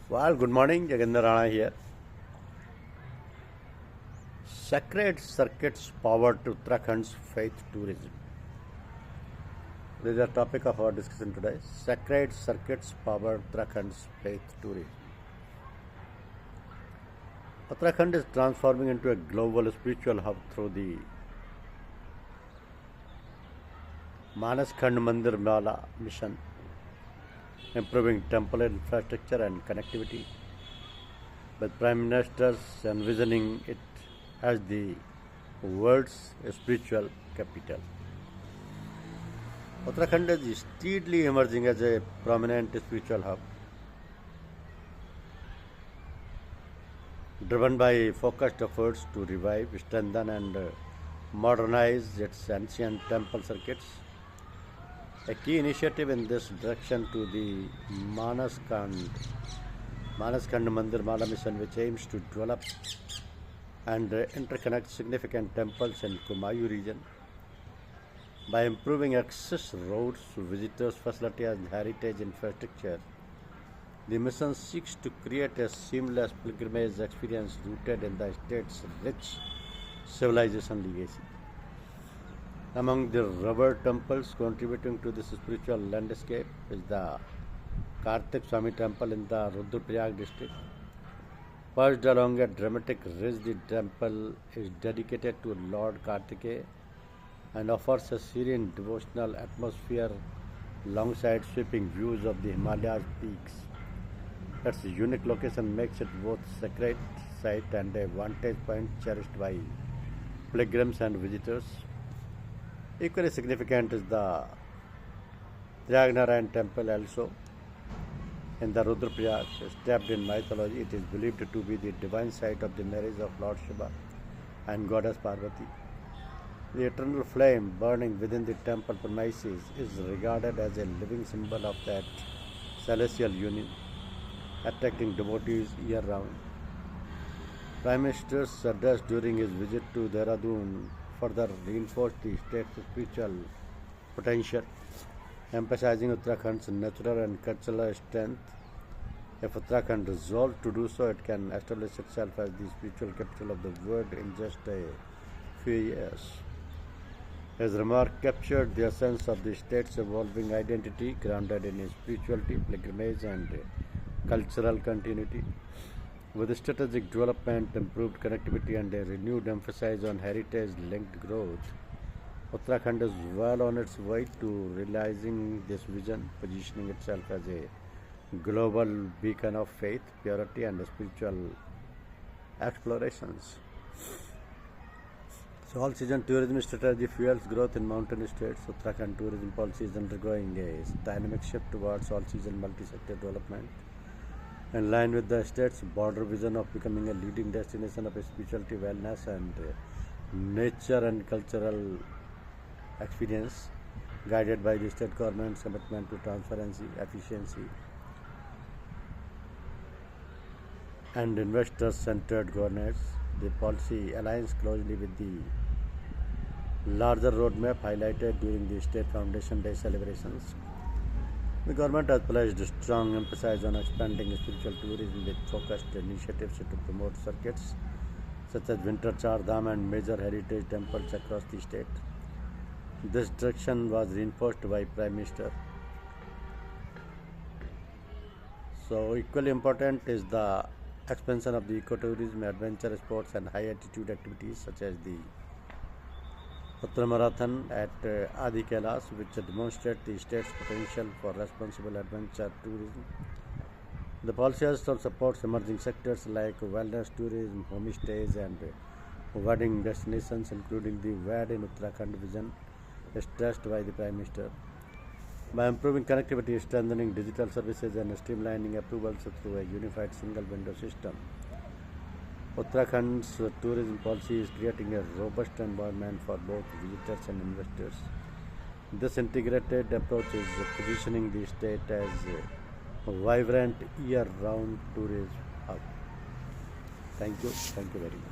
Well, good morning, Jagender Rana here. Sacred circuits powered to Uttarakhand's faith tourism. This is the topic of our discussion today. Sacred circuits powered Uttarakhand's faith tourism. Uttarakhand is transforming into a global spiritual hub through the Manas Khand Mandir Mala mission, improving temple infrastructure and connectivity, with Prime Ministers envisioning it as the world's spiritual capital. Uttarakhand is steadily emerging as a prominent spiritual hub, driven by focused efforts to revive, strengthen, and modernize its ancient temple circuits. A key initiative in this direction to the Manas Khand Mandir Mala mission, which aims to develop and interconnect significant temples in Kumayu region by improving access roads, visitors facility and heritage infrastructure. The mission seeks to create a seamless pilgrimage experience rooted in the state's rich civilization legacy. Among the rubber temples contributing to this spiritual landscape is the Kartik Swami temple in the Rudraprayag district. Perched along a dramatic ridge, the temple is dedicated to Lord Kartikeya and offers a serene devotional atmosphere alongside sweeping views of the Himalayas peaks. Its unique location makes it both sacred site and a vantage point cherished by pilgrims and visitors. Equally significant is the Prayagnarayan temple also in the Rudraprayag. Steeped in mythology, it is believed to be the divine site of the marriage of Lord Shiva and Goddess Parvati. The eternal flame burning within the temple premises is regarded as a living symbol of that celestial union, attracting devotees year round. Prime Minister's address during his visit to Dehradun further reinforced the state's spiritual potential, emphasizing Uttarakhand's natural and cultural strength. If Uttarakhand resolved to do so, it can establish itself as the spiritual capital of the world in just a few years. His remark captured the essence of the state's evolving identity, grounded in spirituality, pilgrimage, and cultural continuity. With strategic development, improved connectivity, and a renewed emphasis on heritage-linked growth, Uttarakhand is well on its way to realizing this vision, positioning itself as a global beacon of faith, purity, and spiritual explorations. So, all-season tourism strategy fuels growth in mountain states. Uttarakhand tourism policy is undergoing a dynamic shift towards all-season multi-sector development, in line with the state's broader vision of becoming a leading destination of spirituality, wellness, and nature and cultural experience, guided by the state government's commitment to transparency, efficiency, and investor-centered governance. The policy aligns closely with the larger roadmap highlighted during the State Foundation Day celebrations. The government has placed strong emphasis on expanding spiritual tourism with focused initiatives to promote circuits such as Winter Char Dham and major heritage temples across the state. This direction was reinforced by Prime Minister. So, equally important is the expansion of the ecotourism, adventure sports, and high altitude activities such as the Uttara Marathon at Adi Kailash, which demonstrate the state's potential for responsible adventure tourism. The policy also supports emerging sectors like wellness tourism, homestays, and wedding destinations, including the Wed in Uttarakhand vision stressed by the Prime Minister. By improving connectivity, strengthening digital services, and streamlining approvals through a unified single window system, Uttarakhand's tourism policy is creating a robust environment for both visitors and investors. This integrated approach is positioning the state as a vibrant year-round tourism hub. Thank you very much.